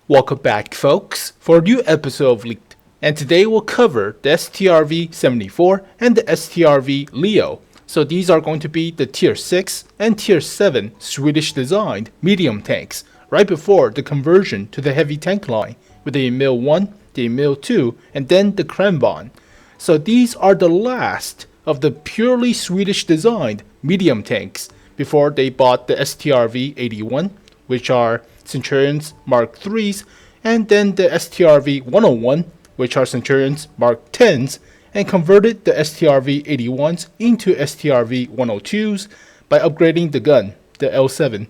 Welcome back, folks, for a new episode of Leaked. And today we'll cover the Strv 74 and the Strv Leo. So these are going to be the Tier 6 and Tier 7 Swedish designed medium tanks, right before the conversion to the heavy tank line, with the Emil 1, the Emil 2, and then the Kranvan. So these are the last of the purely Swedish designed medium tanks before they bought the Strv 81, which are Centurions Mark IIIs, and then the Strv 101, which are Centurions Mark X, and converted the Strv 81s into Strv 102s by upgrading the gun, the L7,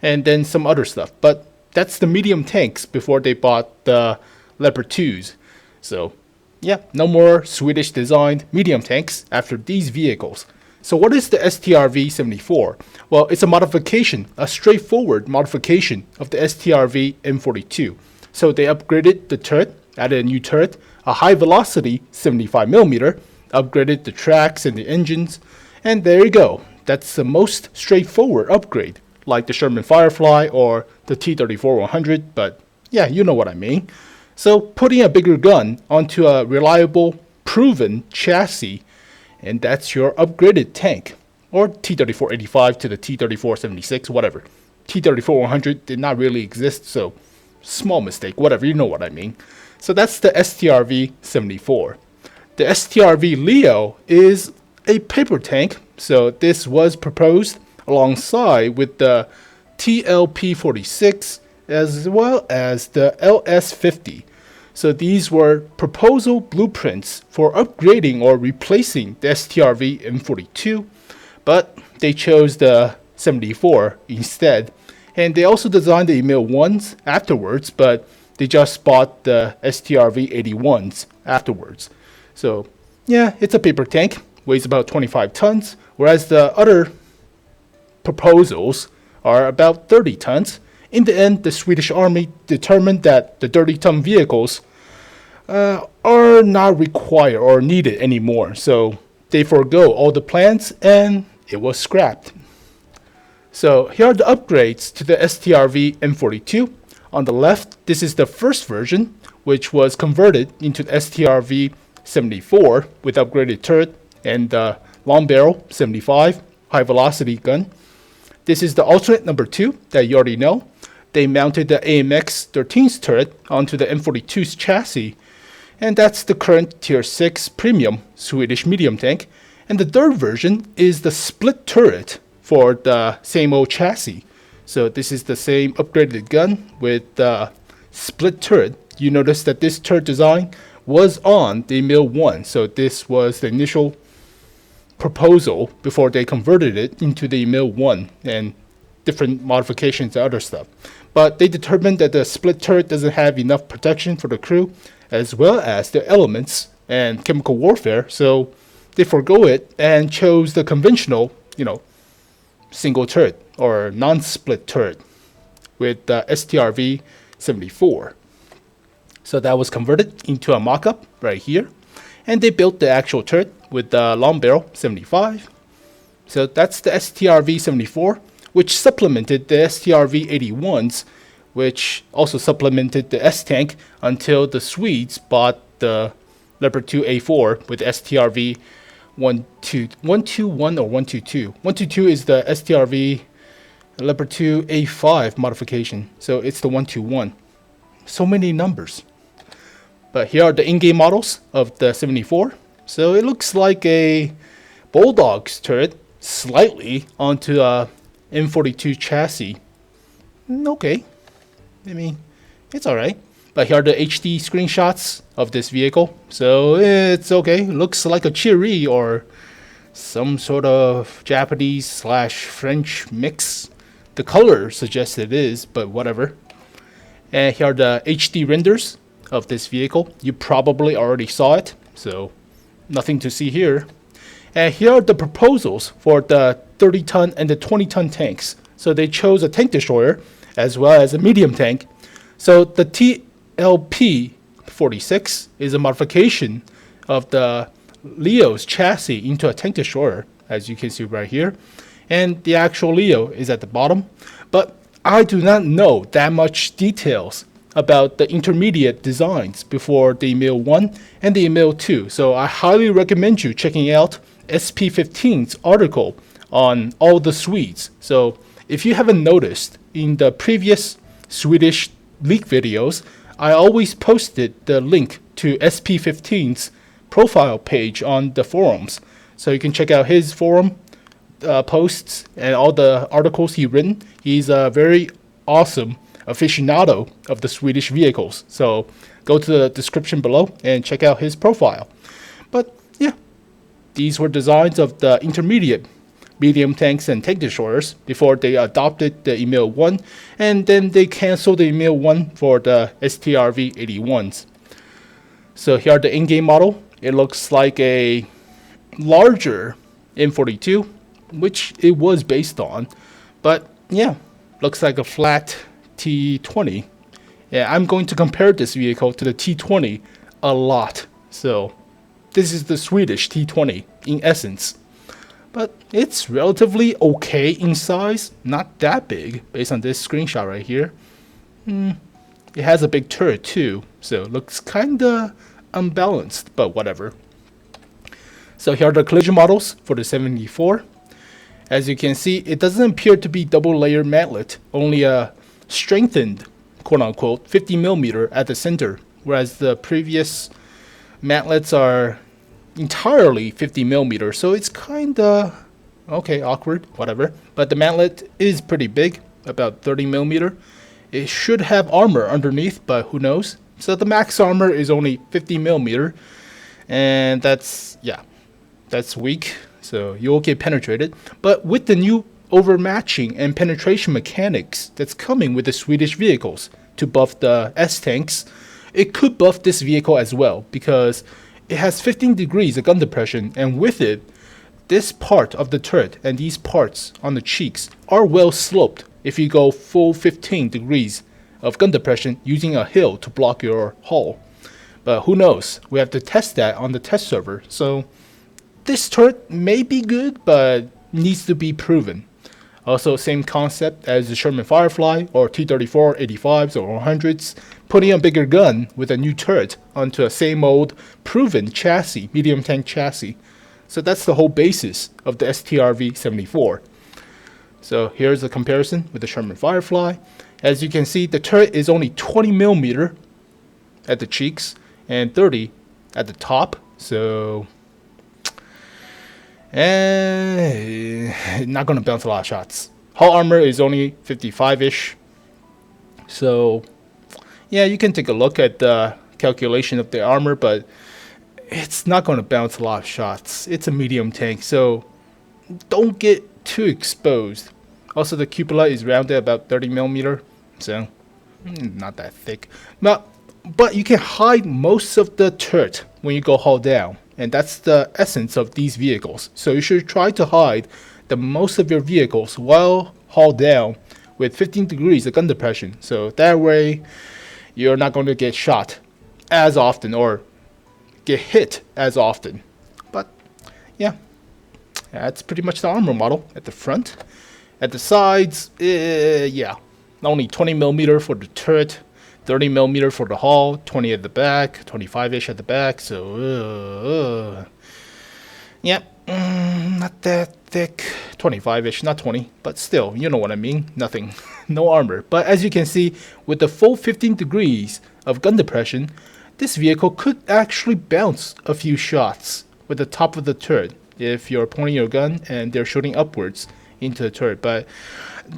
and then some other stuff. But that's the medium tanks before they bought the Leopard 2s. So yeah, no more Swedish designed medium tanks after these vehicles. So what is the Strv 74? Well, it's a modification, a straightforward modification of the Strv M42. So they upgraded the turret, added a new turret, a high velocity 75mm, upgraded the tracks and the engines, and there you go. That's the most straightforward upgrade, like the Sherman Firefly or the T-34-100, but yeah, you know what I mean. So putting a bigger gun onto a reliable, proven chassis, and that's your upgraded tank, or T-34-85 to the T-34-76, whatever. T-34-100 did not really exist, so small mistake, whatever, you know what I mean. So that's the Strv 74. The Strv Leo is a paper tank, so this was proposed alongside with the TLP-46 as well as the LS-50. So these were proposal blueprints for upgrading or replacing the Strv M42, but they chose the 74 instead. And they also designed the Emil 1s afterwards, but they just bought the Strv 81s afterwards. So yeah, it's a paper tank, weighs about 25 tons, whereas the other proposals are about 30 tons. In the end, the Swedish Army determined that the 30-ton vehicles are not required or needed anymore, so they forego all the plans and it was scrapped. So here are the upgrades to the Strv M42. On the left, this is the first version, which was converted into the Strv 74 with upgraded turret and the long barrel 75 high velocity gun. This is the alternate number 2 that you already know. They mounted the AMX 13's turret onto the M42's chassis, and that's the current Tier 6 premium Swedish medium tank. And the third version is the split turret for the same old chassis. So this is the same upgraded gun with the split turret. You notice that this turret design was on the Emil 1, so this was the initial proposal before they converted it into the Emil 1 and different modifications and other stuff. But they determined that the split turret doesn't have enough protection for the crew, as well as the elements and chemical warfare, so they forgo it and chose the conventional, single turret or non-split turret with the Strv 74. So that was converted into a mock-up right here, and they built the actual turret with the long barrel 75. So that's the Strv 74, which supplemented the Strv 81s, which also supplemented the S-Tank until the Swedes bought the Leopard 2 A4 with Strv 121 or 122. 122 is the Strv Leopard 2 A5 modification, so it's the 121. So many numbers. But here are the in-game models of the 74. So it looks like a Bulldog's turret slightly onto a M42 chassis. Okay, I mean, it's alright. But here are the HD screenshots of this vehicle. So it's okay. Looks like a Cheery or some sort of Japanese/French mix. The color suggests it is, but whatever. And here are the HD renders of this vehicle. You probably already saw it, so nothing to see here. And here are the proposals for the 30-ton and the 20-ton tanks. So they chose a tank destroyer as well as a medium tank. So the TLP-46 is a modification of the Leo's chassis into a tank destroyer, as you can see right here. And the actual Leo is at the bottom. But I do not know that much details about the intermediate designs before the Emil 1 and the Emil 2. So I highly recommend you checking out SP15's article on all the Swedes. So if you haven't noticed, in the previous Swedish leak videos, I always posted the link to SP15's profile page on the forums. So you can check out his forum posts and all the articles he's written. He's a very awesome aficionado of the Swedish vehicles. So go to the description below and check out his profile. But yeah, these were designs of the intermediate medium tanks and tank destroyers before they adopted the Emil 1, and then they canceled the Emil 1 for the STRV 81s. So here are the in-game model. It looks like a larger M42, which it was based on, but yeah, looks like a flat T20. Yeah, I'm going to compare this vehicle to the T20 a lot. So this is the Swedish T20 in essence. But it's relatively okay in size, not that big based on this screenshot right here. It has a big turret too, so it looks kinda unbalanced, but whatever. So here are the collision models for the 74. As you can see, it doesn't appear to be double layer matlet, only a strengthened quote-unquote 50mm at the center, whereas the previous matlets are entirely 50mm, so it's kinda okay, awkward, whatever. But the matlet is pretty big, about 30mm. It should have armor underneath, but who knows. So the max armor is only 50mm, and that's weak, so you'll get penetrated. But with the new overmatching and penetration mechanics that's coming with the Swedish vehicles to buff the S-tanks, it could buff this vehicle as well, because it has 15 degrees of gun depression, and with it, this part of the turret and these parts on the cheeks are well sloped if you go full 15 degrees of gun depression using a hill to block your hull. But who knows, we have to test that on the test server. So this turret may be good, but needs to be proven. Also, same concept as the Sherman Firefly or T-34 85s or 100s, putting a bigger gun with a new turret onto a same old proven chassis, medium tank chassis. So that's the whole basis of the STRV 74. So here's a comparison with the Sherman Firefly. As you can see, the turret is only 20mm at the cheeks and 30 at the top. So not gonna bounce a lot of shots. Hull armor is only 55-ish. So yeah, you can take a look at the calculation of the armor, but it's not gonna bounce a lot of shots. It's a medium tank, so don't get too exposed. Also, the cupola is rounded about 30mm, so not that thick. But you can hide most of the turret when you go hull down. And that's the essence of these vehicles. So you should try to hide the most of your vehicles while hauled down with 15 degrees of gun depression. So that way you're not going to get shot as often or get hit as often. But yeah, that's pretty much the armor model at the front. At the sides, yeah, only 20mm for the turret, 30mm for the hull, 20 at the back, 25-ish at the back, so yeah, not that thick, 25-ish, not 20, but still, you know what I mean, nothing, no armor. But as you can see, with the full 15 degrees of gun depression, this vehicle could actually bounce a few shots with the top of the turret if you're pointing your gun and they're shooting upwards into the turret, but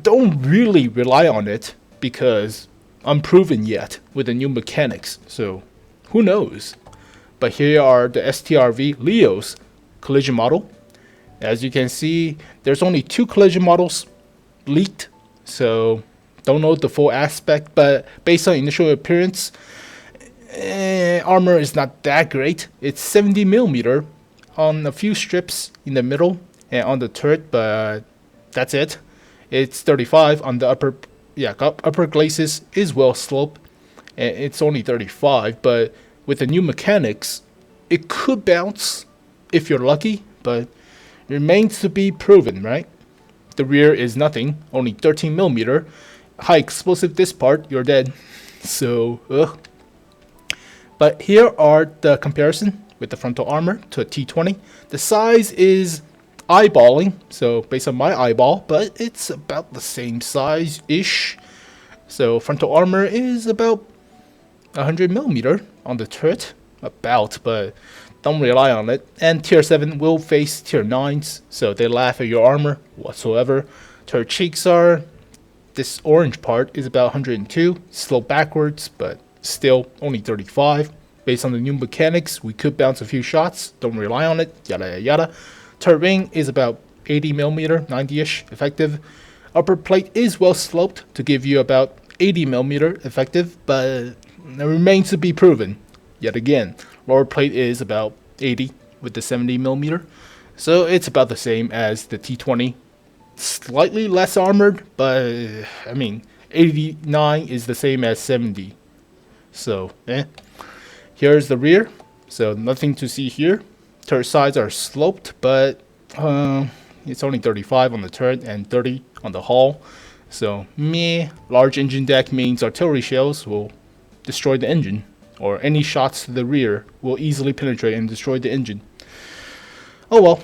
don't really rely on it because unproven yet with the new mechanics, so who knows. But here are the STRV Leo's collision model. As you can see, there's only 2 collision models leaked, so don't know the full aspect, but based on initial appearance, armor is not that great. It's 70mm on a few strips in the middle and on the turret, but that's it. It's 35 on the upper glacis is well sloped, and it's only 35, but with the new mechanics, it could bounce if you're lucky, but remains to be proven, right? The rear is nothing, only 13mm. High explosive this part, you're dead. So, ugh. But here are the comparison with the frontal armor to a T20. The size is eyeballing, so based on my eyeball, but it's about the same size-ish. So frontal armor is about 100mm on the turret, but don't rely on it. And tier 7 will face tier 9s, so they laugh at your armor whatsoever. Turret cheeks are, this orange part is about 102, slope backwards, but still only 35. Based on the new mechanics, we could bounce a few shots, don't rely on it, yada yada yada. Turret ring is about 80mm, 90ish effective. Upper plate is well sloped to give you about 80mm effective, but it remains to be proven. Yet again, lower plate is about 80 with the 70mm, so it's about the same as the T20. Slightly less armored, but I mean 89 is the same as 70. So, Here's the rear, so nothing to see here. Turret sides are sloped, but it's only 35 on the turret and 30 on the hull. So, meh. Large engine deck means artillery shells will destroy the engine, or any shots to the rear will easily penetrate and destroy the engine. Oh well.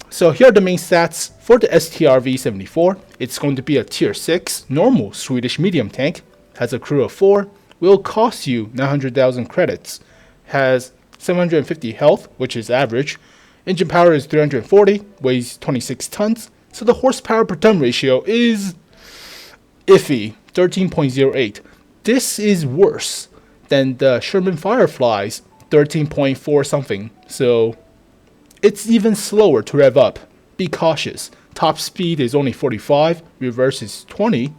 So here are the main stats for the Strv 74. It's going to be a tier 6 normal Swedish medium tank, has a crew of 4, will cost you 900,000 credits, has 750 health, which is average, engine power is 340, weighs 26 tons, so the horsepower per ton ratio is iffy, 13.08. This is worse than the Sherman Firefly's 13.4 something, so it's even slower to rev up. Be cautious. Top speed is only 45, reverse is 20,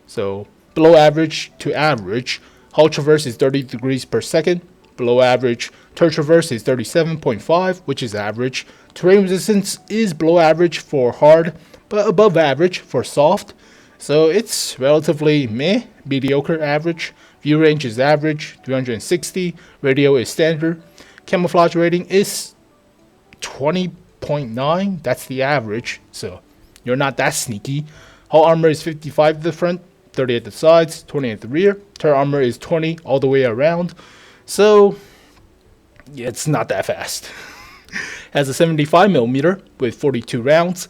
so below average to average. Hull traverse is 30 degrees per second, below average. Turret traverse is 37.5, which is average. Terrain resistance is below average for hard, but above average for soft. So it's relatively meh, mediocre average. View range is average, 360. Radio is standard. Camouflage rating is 20.9, that's the average, so you're not that sneaky. Hull armor is 55 at the front, 30 at the sides, 20 at the rear. Turret armor is 20 all the way around, so yeah, it's not that fast. Has a 75mm with 42 rounds,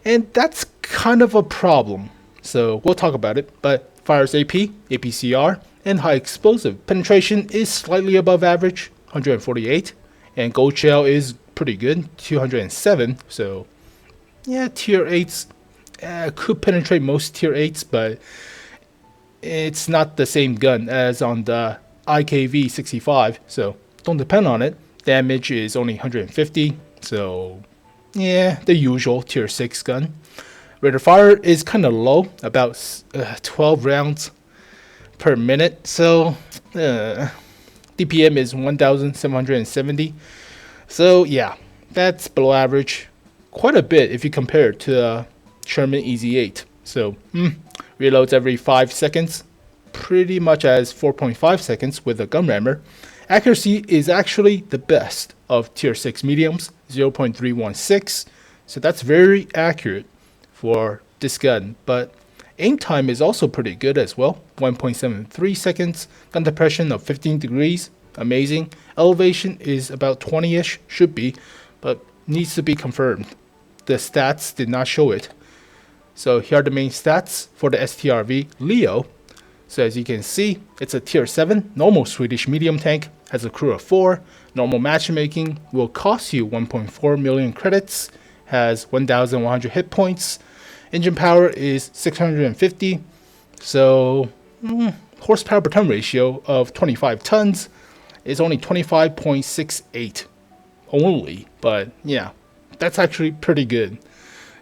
and that's kind of a problem, so we'll talk about it. But fires AP, APCR, and high explosive. Penetration is slightly above average, 148, and gold shell is pretty good, 207. So yeah, tier 8s could penetrate most tier 8s, but it's not the same gun as on the IKV 65, so don't depend on it. Damage is only 150, so yeah, the usual tier 6 gun. Rate of fire is kind of low, about 12 rounds per minute, so DPM is 1770. So yeah, that's below average quite a bit if you compare it to Sherman EZ8. So reloads every 5 seconds, pretty much as 4.5 seconds with a gun rammer. Accuracy is actually the best of tier 6 mediums, 0.316. So that's very accurate for this gun. But aim time is also pretty good as well, 1.73 seconds. Gun depression of 15 degrees. Amazing. Elevation is about 20ish, should be, but needs to be confirmed. The stats did not show it. So here are the main stats for the Strv Leo. So as you can see, it's a tier 7 normal Swedish medium tank, has a crew of 4, normal matchmaking, will cost you 1.4 million credits, has 1,100 hit points, engine power is 650, so horsepower per ton ratio of 25 tons, is only 25.68 only, but yeah, that's actually pretty good.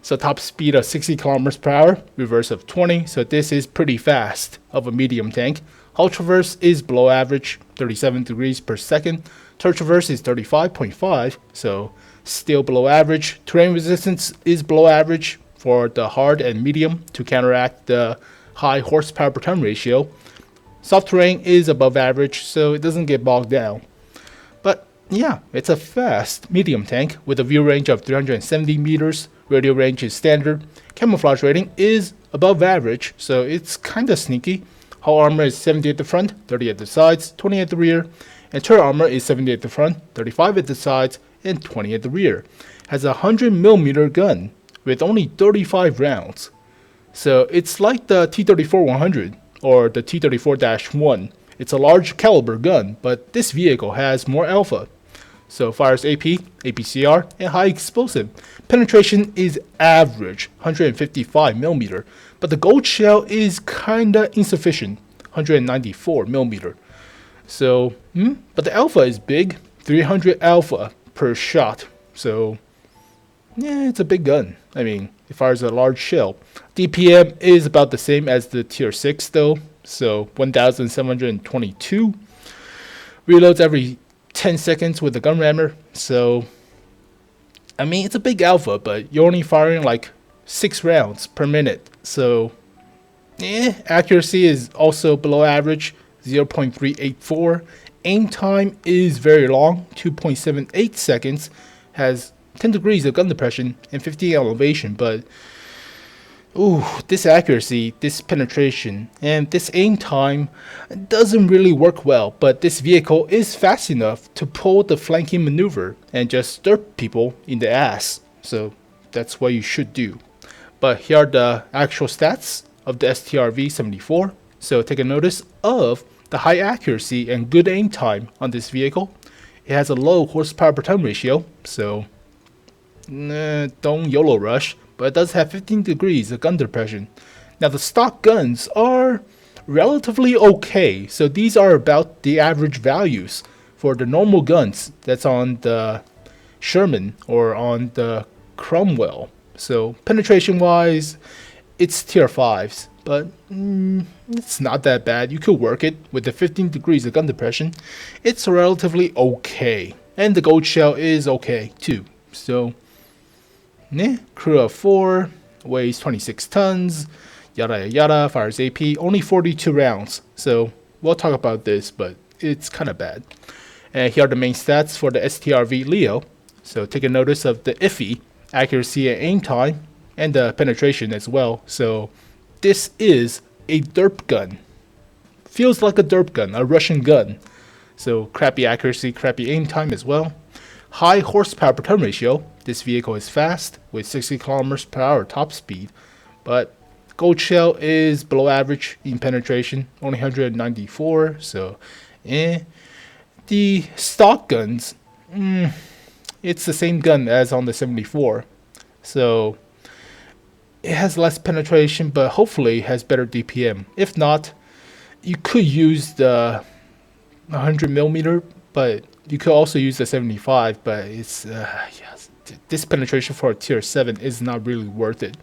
So top speed of 60 kilometers per hour, reverse of 20, so this is pretty fast of a medium tank. Hull traverse is below average, 37 degrees per second. Turret traverse is 35.5, so still below average. Terrain resistance is below average for the hard and medium to counteract the high horsepower per ton ratio. Soft terrain is above average, so it doesn't get bogged down. But yeah, it's a fast medium tank with a view range of 370 meters. Radio range is standard. Camouflage rating is above average, so it's kinda sneaky. Hull armor is 70 at the front, 30 at the sides, 20 at the rear, and turret armor is 70 at the front, 35 at the sides, and 20 at the rear. Has a 100mm gun with only 35 rounds. So it's like the T-34-100 or the T-34-1. It's a large caliber gun, but this vehicle has more alpha. So fires AP, APCR, and high explosive. Penetration is average, 155mm, but the gold shell is kinda insufficient, 194mm. So, but the alpha is big, 300 alpha per shot. So, yeah, it's a big gun. I mean, it fires a large shell. DPM is about the same as the Tier 6 though, so 1722. Reloads every 10 seconds with the gun rammer, so I mean, it's a big alpha, but you're only firing like 6 rounds per minute, so accuracy is also below average, 0.384. Aim time is very long, 2.78 seconds, has 10 degrees of gun depression and 50 elevation, but this accuracy, this penetration, and this aim time doesn't really work well, but this vehicle is fast enough to pull the flanking maneuver and just derp people in the ass, so that's what you should do. But here are the actual stats of the Strv-74, so take a notice of the high accuracy and good aim time on this vehicle. It has a low horsepower per ton ratio, so don't YOLO rush, but it does have 15 degrees of gun depression. Now the stock guns are relatively okay, so these are about the average values for the normal guns that's on the Sherman or on the Cromwell. So penetration wise, it's tier 5s, but it's not that bad. You could work it with the 15 degrees of gun depression. It's relatively okay, and the gold shell is okay too. So crew of 4, weighs 26 tons, yada yada, fires AP, only 42 rounds. So we'll talk about this, but it's kind of bad. And here are the main stats for the Strv Leo. So take a notice of the iffy accuracy and aim time, and the penetration as well. So this is a derp gun. Feels like a derp gun, a Russian gun. So crappy accuracy, crappy aim time as well. High horsepower per ton ratio. This vehicle is fast with 60 km per hour top speed, but gold shell is below average in penetration, only 194. So, the stock guns, it's the same gun as on the 74. So it has less penetration, but hopefully has better DPM. If not, you could use the 100mm, but you could also use the 75. But it's this penetration for a tier 7 is not really worth it.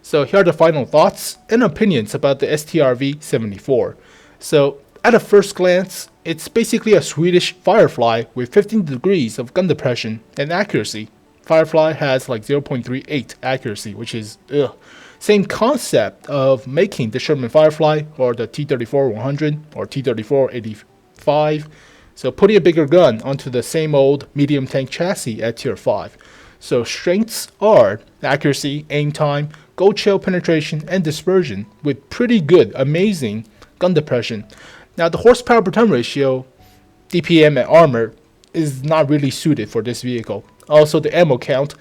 So here are the final thoughts and opinions about the Strv-74. So at a first glance, it's basically a Swedish Firefly with 15 degrees of gun depression and accuracy. Firefly has like 0.38 accuracy, which is same concept of making the Sherman Firefly or the T-34-100 or T-34-85. So putting a bigger gun onto the same old medium tank chassis at tier 5. So strengths are accuracy, aim time, gold shell penetration, and dispersion with pretty good, amazing gun depression. Now the horsepower per ton ratio, DPM, and armor is not really suited for this vehicle. Also the ammo count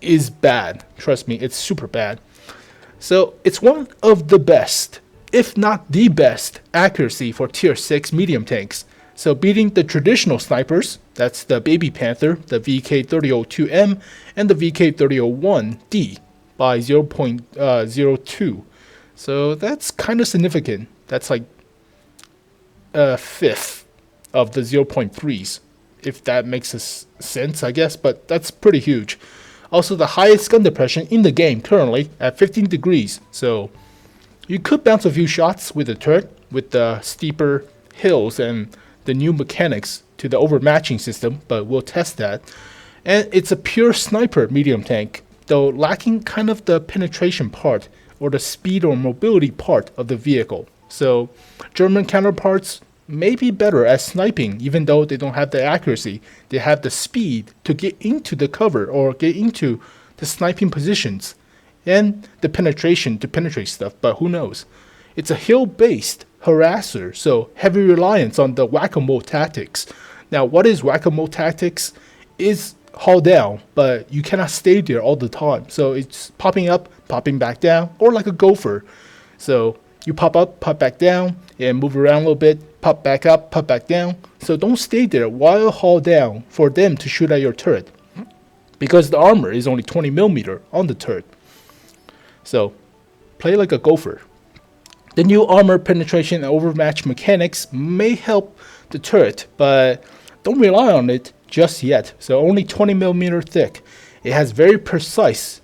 is bad. Trust me, it's super bad. So it's one of the best, if not the best, accuracy for tier 6 medium tanks. So beating the traditional snipers, that's the Baby Panther, the VK3002M, and the VK3001D by 0.02. So that's kind of significant. That's like a fifth of the 0.3s, if that makes sense, I guess, but that's pretty huge. Also the highest gun depression in the game currently at 15 degrees, so you could bounce a few shots with the turret with the steeper hills and the new mechanics to the overmatching system, but we'll test that. And it's a pure sniper medium tank, though lacking kind of the penetration part or the speed or mobility part of the vehicle. So German counterparts may be better at sniping, even though they don't have the accuracy. They have the speed to get into the cover or get into the sniping positions and the penetration to penetrate stuff, but who knows. It's a hill-based harasser, so heavy reliance on the whack-a-mole tactics. Now, what is whack-a-mole tactics? Is haul down, but you cannot stay there all the time. So it's popping up, popping back down, or like a gopher. So you pop up, pop back down, and move around a little bit, pop back up, pop back down. So don't stay there while haul down for them to shoot at your turret, because the armor is only 20mm on the turret. So play like a gopher. The new armor penetration and overmatch mechanics may help the turret, but don't rely on it just yet. So only 20mm thick. It has very precise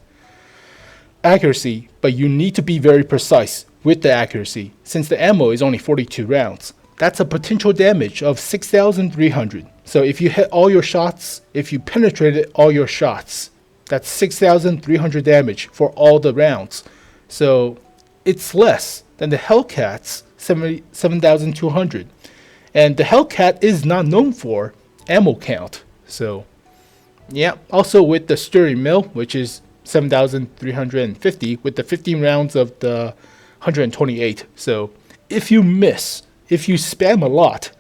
accuracy, but you need to be very precise with the accuracy, since the ammo is only 42 rounds. That's a potential damage of 6,300. So if you hit all your shots, if you penetrated all your shots, that's 6,300 damage for all the rounds. So it's less than the Hellcat's 7,200. And the Hellcat is not known for ammo count. So yeah, also with the Strv Leo, which is 7,350 with the 15 rounds of the 128. So if you miss, if you spam a lot,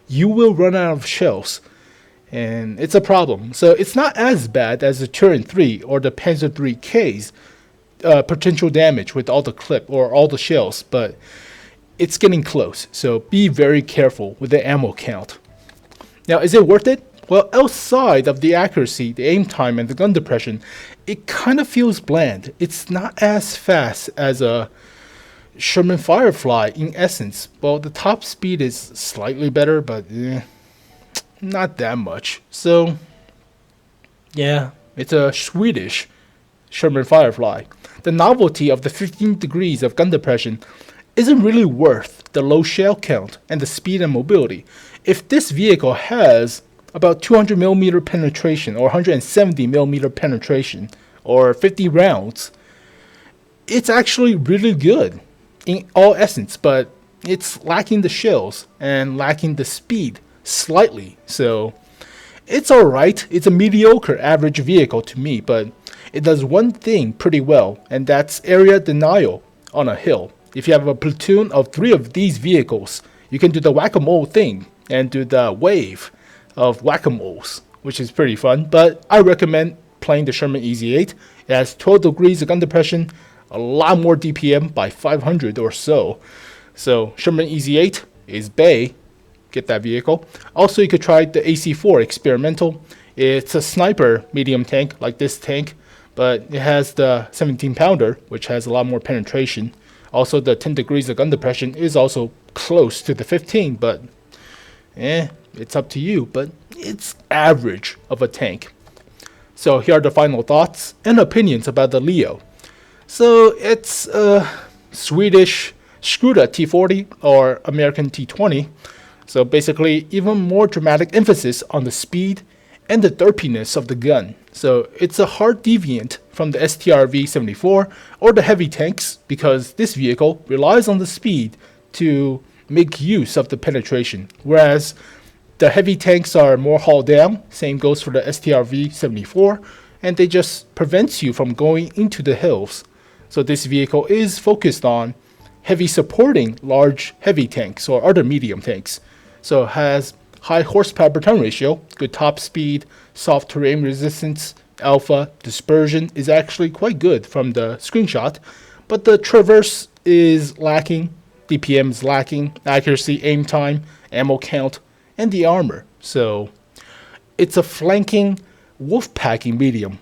you will run out of shells, and it's a problem. So it's not as bad as the Turin 3 or the Panzer 3K's potential damage with all the clip or all the shells, but it's getting close. So be very careful with the ammo count. Now, is it worth it? Well, outside of the accuracy, the aim time, and the gun depression, it kind of feels bland. It's not as fast as a Sherman Firefly in essence. Well, the top speed is slightly better, but not that much. So yeah, it's a Swedish Sherman Firefly. The novelty of the 15 degrees of gun depression isn't really worth the low shell count and the speed and mobility. If this vehicle has about 200mm penetration or 170mm penetration or 50 rounds, it's actually really good in all essence, but it's lacking the shells and lacking the speed slightly. So it's alright. It's a mediocre average vehicle to me, but it does one thing pretty well, and that's area denial on a hill. If you have a platoon of 3 of these vehicles, you can do the whack-a-mole thing and do the wave of whack-a-moles, which is pretty fun. But I recommend playing the Sherman EZ8. It has 12 degrees of gun depression, a lot more DPM by 500 or so. So Sherman EZ8 is bae. Get that vehicle. Also, you could try the AC4 experimental. It's a sniper medium tank like this tank, but it has the 17-pounder, which has a lot more penetration. Also, the 10 degrees of gun depression is also close to the 15, but it's up to you. But it's average of a tank. So here are the final thoughts and opinions about the Leo. So it's a Swedish Skoda T40 or American T20. So basically, even more dramatic emphasis on the speed and the derpiness of the gun. So it's a hard deviant from the Strv 74 or the heavy tanks, because this vehicle relies on the speed to make use of the penetration, whereas the heavy tanks are more haul down. Same goes for the Strv 74, and they just prevents you from going into the hills. So this vehicle is focused on heavy supporting large heavy tanks or other medium tanks. So it has high horsepower per ton ratio, good top speed, soft terrain resistance, alpha, dispersion is actually quite good from the screenshot, but the traverse is lacking, DPM is lacking, accuracy, aim time, ammo count, and the armor. So it's a flanking wolf packing medium.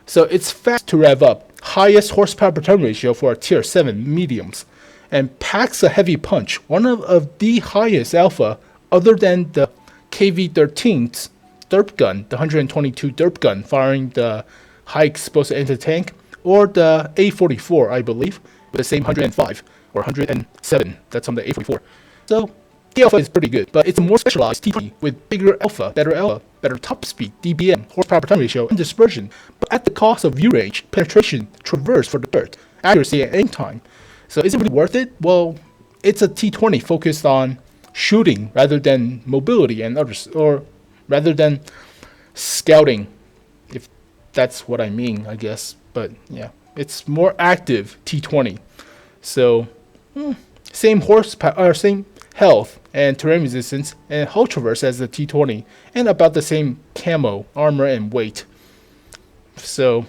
So it's fast to rev up, highest horsepower per ton ratio for a tier 7 mediums, and packs a heavy punch, one of the highest alpha other than the KV-13's derp gun, the 122 derp gun firing the high explosive anti-tank, or the A44, I believe, with the same 105 or 107 that's on the A44. So the alpha is pretty good, but it's a more specialized T20 with bigger alpha, better top speed, DPM, horsepower per ton ratio, and dispersion, but at the cost of view range, penetration, traverse for the dirt, accuracy, and aim time. So is it really worth it? Well, it's a T20 focused on shooting rather than mobility and others, or rather than scouting, if that's what I mean, I guess. But yeah, it's more active T20. So same horsepower, same health and terrain resistance and hull traverse as the T20, and about the same camo, armor, and weight. So,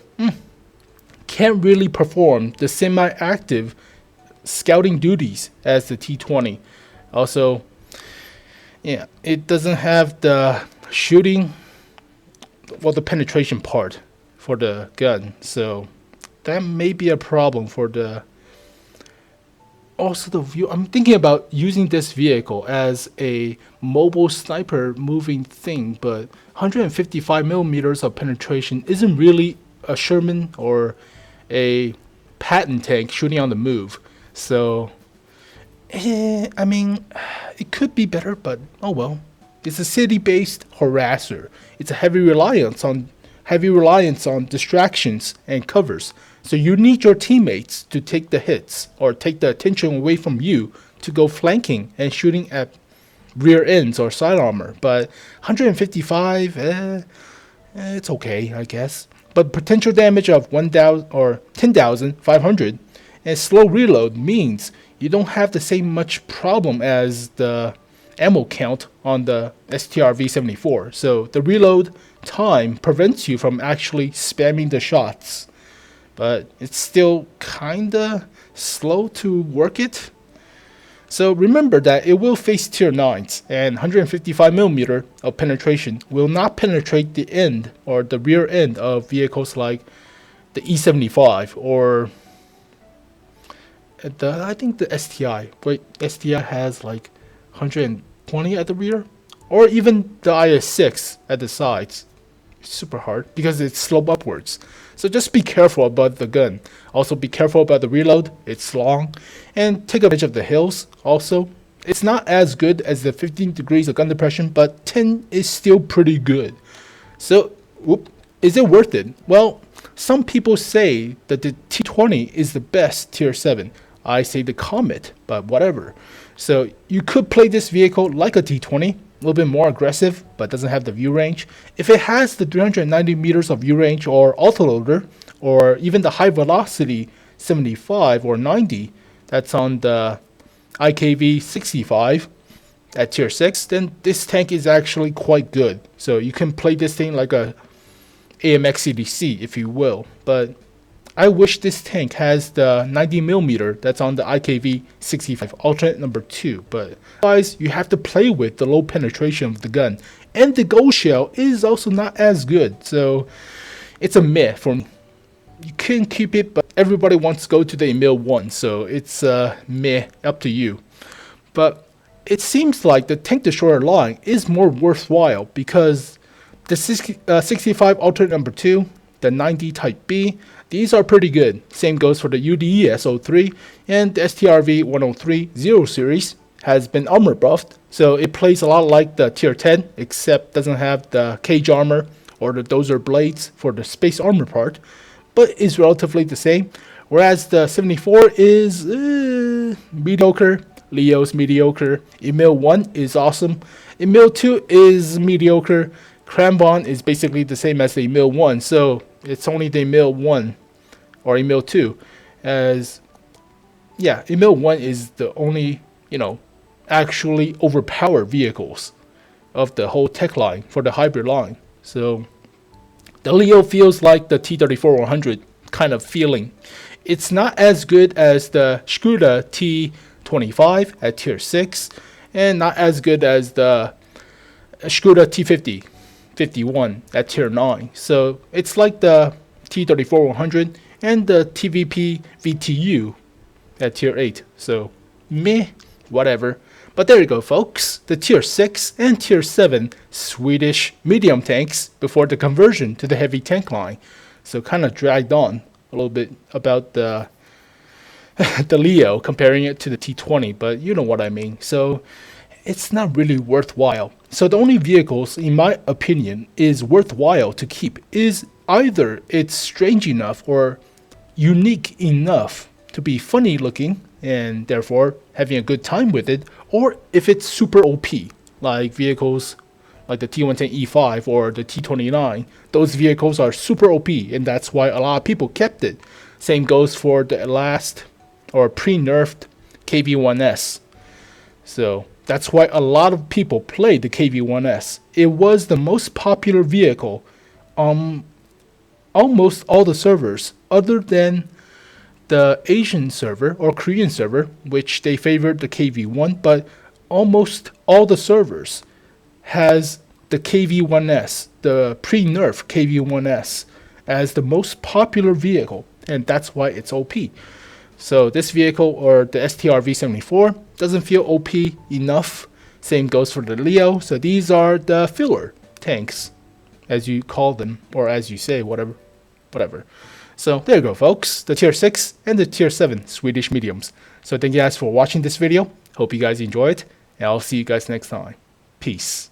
can't really perform the semi-active scouting duties as the T20. Also, yeah, it doesn't have the shooting, well, the penetration part for the gun. So that may be a problem for the. Also, the view. I'm thinking about using this vehicle as a mobile sniper moving thing, but 155 millimeters of penetration isn't really a Sherman or a Patton tank shooting on the move. So, I mean, it could be better, but oh well. It's a city-based harasser. It's a heavy reliance on distractions and covers. So you need your teammates to take the hits or take the attention away from you to go flanking and shooting at rear ends or side armor. But 155, it's okay, I guess. But potential damage of 1,000 or 10,500 and slow reload means you don't have the same much problem as the ammo count on the STRV-74. So the reload time prevents you from actually spamming the shots. But it's still kinda slow to work it. So remember that it will face tier 9s, and 155mm of penetration will not penetrate the end or the rear end of vehicles like the E75 or I think the STI. Wait, STI has like 120 at the rear, or even the IS-6 at the sides. It's super hard because it's slope upwards. So just be careful about the gun. Also be careful about the reload. It's long. And take advantage of the hills also. It's not as good as the 15 degrees of gun depression, but 10 is still pretty good. So, is it worth it? Well, some people say that the T20 is the best tier 7. I say the Comet, but whatever. So you could play this vehicle like a T20, a little bit more aggressive, but doesn't have the view range. If it has the 390 meters of view range or autoloader, or even the high velocity 75 or 90, that's on the IKV 65 at tier 6, then this tank is actually quite good. So you can play this thing like a AMX CDC, if you will. But I wish this tank has the 90mm that's on the IKV 65 alternate number 2, but otherwise you have to play with the low penetration of the gun, and the gold shell is also not as good, so it's a meh for me. You can keep it, but everybody wants to go to the Emil 1, so it's meh, up to you. But it seems like the tank destroyer line is more worthwhile because the 65 alternate number 2, the 90 Type B, these are pretty good. Same goes for the UDE S03, and the STRV 103 0 series has been armor buffed, so it plays a lot like the tier 10, except doesn't have the cage armor or the dozer blades for the space armor part, but is relatively the same. Whereas the 74 is mediocre, Leo's mediocre, Emil 1 is awesome, Emil 2 is mediocre, Crambon is basically the same as the Emil 1, so it's only the Emil 1 or Emil 2 as, yeah, Emil 1 is the only, actually overpowered vehicles of the whole tech line for the hybrid line. So the Leo feels like the T-34-100 kind of feeling. It's not as good as the Skoda T25 at tier 6, and not as good as the Skoda T50 51 at tier 9. So it's like the T-34-100 and the TVP VTU at tier 8. So meh, whatever. But there you go, folks. The tier 6 and tier 7 Swedish medium tanks before the conversion to the heavy tank line. So kind of dragged on a little bit about the the Leo, comparing it to the T20, but you know what I mean. So it's not really worthwhile. So the only vehicles, in my opinion, is worthwhile to keep is either it's strange enough or unique enough to be funny looking and therefore having a good time with it, or if it's super OP, like vehicles like the T110E5 or the T29. Those vehicles are super OP, and that's why a lot of people kept it. Same goes for the last or pre-nerfed KV-1S. So that's why a lot of people play the KV-1S. It was the most popular vehicle on almost all the servers, other than the Asian server or Korean server, which they favored the KV-1, but almost all the servers has the KV-1S, the pre-nerf KV-1S, as the most popular vehicle, and that's why it's OP. So this vehicle, or the STRV-74, doesn't feel OP enough. Same goes for the Leo. So these are the filler tanks, as you call them, or as you say, whatever. So there you go, folks. The tier 6 and the tier 7 Swedish mediums. So thank you guys for watching this video. Hope you guys enjoyed, and I'll see you guys next time. Peace.